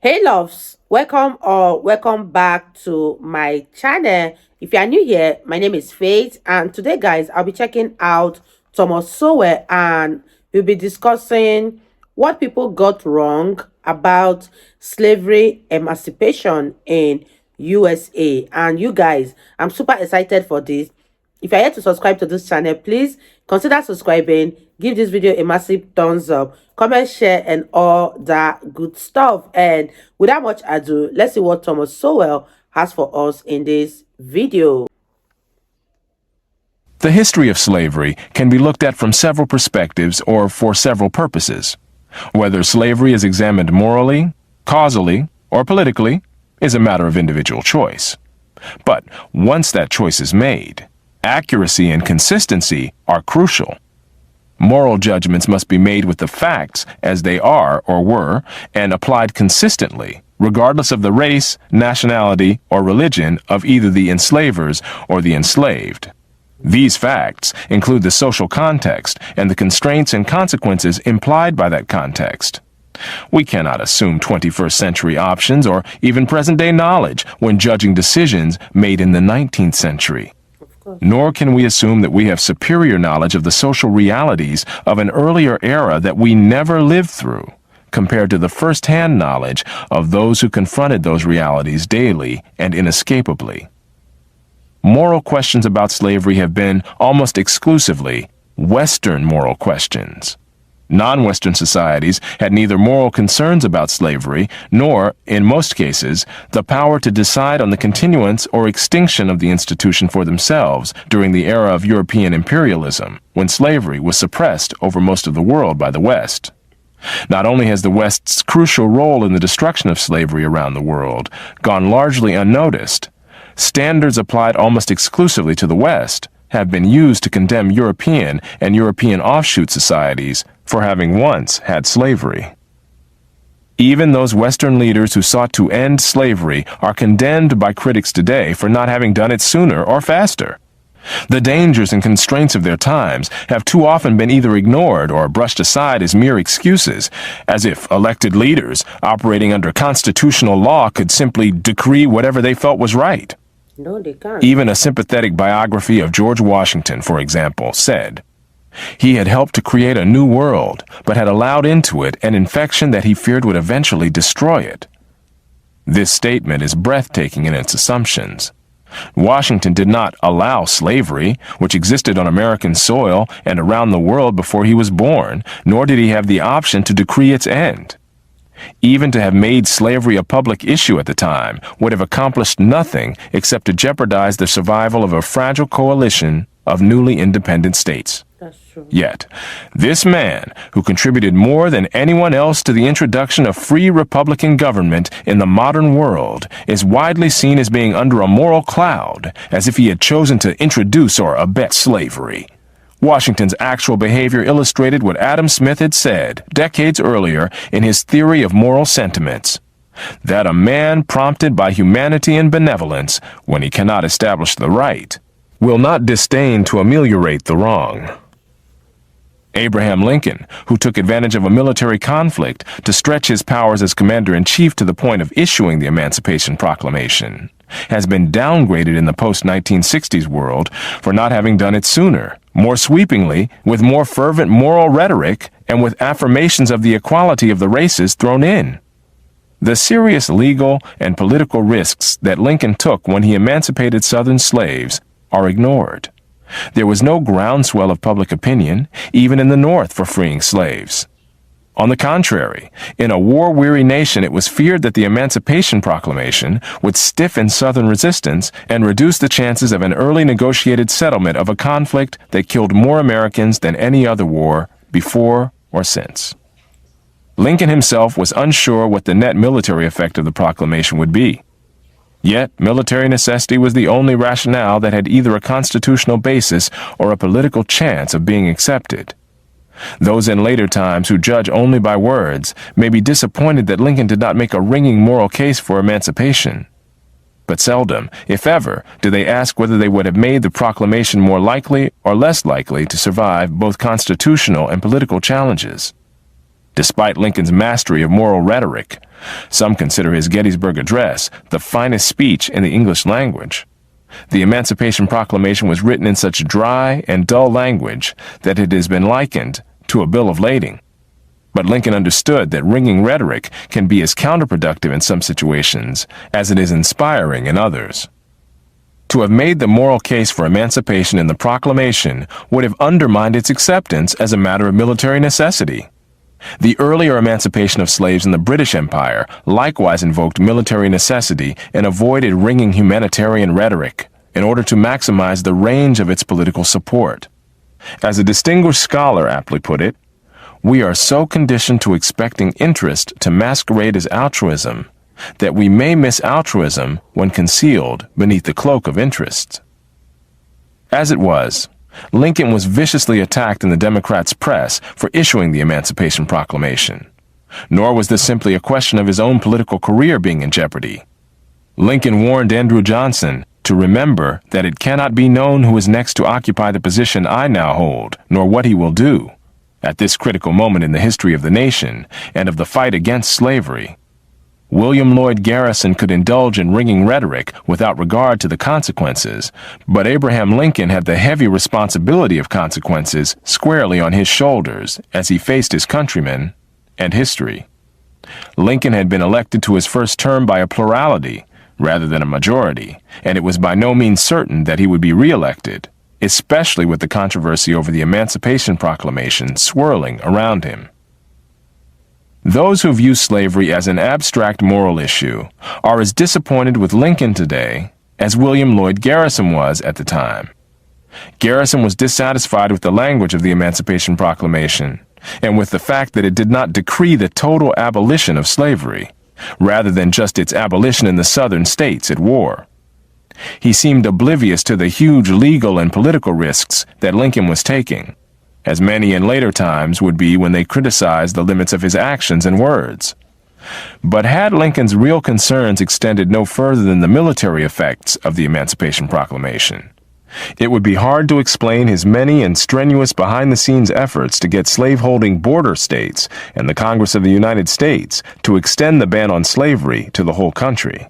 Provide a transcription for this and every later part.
Hey loves, welcome or welcome back to my channel. If you are new here, my name is Faith, and today guys I'll be checking out Thomas Sowell, and we'll be discussing what people got wrong about slavery emancipation in USA. And you guys, I'm super excited for this. If you're yet to subscribe to this channel, please consider subscribing, give this video a massive thumbs up, comment, share, and all that good stuff. And without much ado, let's see what Thomas Sowell has for us in this video. The history of slavery can be looked at from several perspectives or for several purposes. Whether slavery is examined morally, causally, or politically is a matter of individual choice. But once that choice is made, accuracy and consistency are crucial. Moral judgments must be made with the facts as they are or were and applied consistently, regardless of the race, nationality, or religion of either the enslavers or the enslaved. These facts include the social context and the constraints and consequences implied by that context. We cannot assume 21st century options or even present-day knowledge when judging decisions made in the 19th century. Nor can we assume that we have superior knowledge of the social realities of an earlier era that we never lived through, compared to the first-hand knowledge of those who confronted those realities daily and inescapably. Moral questions about slavery have been, almost exclusively, Western moral questions. Non-Western societies had neither moral concerns about slavery nor, in most cases, the power to decide on the continuance or extinction of the institution for themselves during the era of European imperialism, when slavery was suppressed over most of the world by the West. Not only has the West's crucial role in the destruction of slavery around the world gone largely unnoticed, standards applied almost exclusively to the West have been used to condemn European and European offshoot societies for having once had slavery. Even those Western leaders who sought to end slavery are condemned by critics today for not having done it sooner or faster. The dangers and constraints of their times have too often been either ignored or brushed aside as mere excuses, as if elected leaders operating under constitutional law could simply decree whatever they felt was right. No, they can't. Even a sympathetic biography of George Washington, for example, said, "He had helped to create a new world, but had allowed into it an infection that he feared would eventually destroy it." This statement is breathtaking in its assumptions. Washington did not allow slavery, which existed on American soil and around the world before he was born, nor did he have the option to decree its end. Even to have made slavery a public issue at the time would have accomplished nothing except to jeopardize the survival of a fragile coalition of newly independent states. That's true. Yet, this man, who contributed more than anyone else to the introduction of free republican government in the modern world, is widely seen as being under a moral cloud, as if he had chosen to introduce or abet slavery. Washington's actual behavior illustrated what Adam Smith had said decades earlier in his theory of moral sentiments, that a man prompted by humanity and benevolence, when he cannot establish the right, will not disdain to ameliorate the wrong. Abraham Lincoln, who took advantage of a military conflict to stretch his powers as commander-in-chief to the point of issuing the Emancipation Proclamation, has been downgraded in the post-1960s world for not having done it sooner, more sweepingly, with more fervent moral rhetoric, and with affirmations of the equality of the races thrown in. The serious legal and political risks that Lincoln took when he emancipated Southern slaves are ignored. There was no groundswell of public opinion, even in the North, for freeing slaves. On the contrary, in a war-weary nation, it was feared that the Emancipation Proclamation would stiffen Southern resistance and reduce the chances of an early negotiated settlement of a conflict that killed more Americans than any other war before or since. Lincoln himself was unsure what the net military effect of the proclamation would be. Yet, military necessity was the only rationale that had either a constitutional basis or a political chance of being accepted. Those in later times who judge only by words may be disappointed that Lincoln did not make a ringing moral case for emancipation. But seldom, if ever, do they ask whether they would have made the proclamation more likely or less likely to survive both constitutional and political challenges. despite Lincoln's mastery of moral rhetoric. Some consider his Gettysburg Address the finest speech in the English language. The Emancipation Proclamation was written in such dry and dull language that it has been likened to a bill of lading. But Lincoln understood that ringing rhetoric can be as counterproductive in some situations as it is inspiring in others. To have made the moral case for emancipation in the proclamation would have undermined its acceptance as a matter of military necessity. The earlier emancipation of slaves in the British Empire likewise invoked military necessity and avoided ringing humanitarian rhetoric in order to maximize the range of its political support. As a distinguished scholar aptly put it, we are so conditioned to expecting interest to masquerade as altruism that we may miss altruism when concealed beneath the cloak of interest. As it was, Lincoln was viciously attacked in the Democrats' press for issuing the Emancipation Proclamation. Nor was this simply a question of his own political career being in jeopardy. Lincoln warned Andrew Johnson to remember that it cannot be known who is next to occupy the position I now hold, nor what he will do. At this critical moment in the history of the nation and of the fight against slavery, William Lloyd Garrison could indulge in ringing rhetoric without regard to the consequences, but Abraham Lincoln had the heavy responsibility of consequences squarely on his shoulders as he faced his countrymen and history. Lincoln had been elected to his first term by a plurality rather than a majority, and it was by no means certain that he would be re-elected, especially with the controversy over the Emancipation Proclamation swirling around him. Those who view slavery as an abstract moral issue are as disappointed with Lincoln today as William Lloyd Garrison was at the time. Garrison was dissatisfied with the language of the Emancipation Proclamation and with the fact that it did not decree the total abolition of slavery, rather than just its abolition in the southern states at war. He seemed oblivious to the huge legal and political risks that Lincoln was taking, as many in later times would be when they criticized the limits of his actions and words. But had Lincoln's real concerns extended no further than the military effects of the Emancipation Proclamation, it would be hard to explain his many and strenuous behind-the-scenes efforts to get slaveholding border states and the Congress of the United States to extend the ban on slavery to the whole country.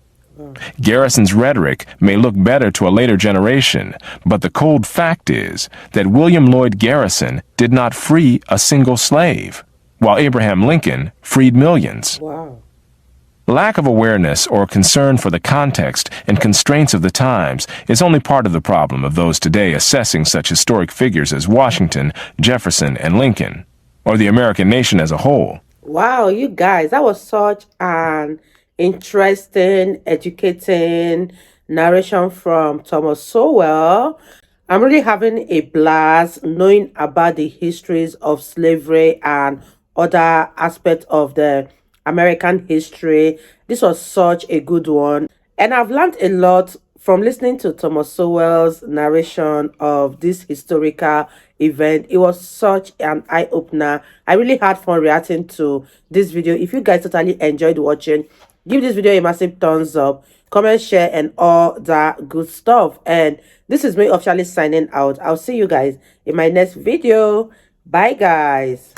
Garrison's rhetoric may look better to a later generation, but the cold fact is that William Lloyd Garrison did not free a single slave, while Abraham Lincoln freed millions. Wow. Lack of awareness or concern for the context and constraints of the times is only part of the problem of those today assessing such historic figures as Washington, Jefferson, and Lincoln, or the American nation as a whole. Wow, you guys, that was such an interesting, educating narration from Thomas Sowell. I'm really having a blast knowing about the histories of slavery and other aspects of the American history. This was such a good one. And I've learned a lot from listening to Thomas Sowell's narration of this historical event. It was such an eye-opener. I really had fun reacting to this video. If you guys totally enjoyed watching, give this video a massive thumbs up, comment, share, and all that good stuff. And this is me officially signing out. I'll see you guys in my next video. Bye, guys.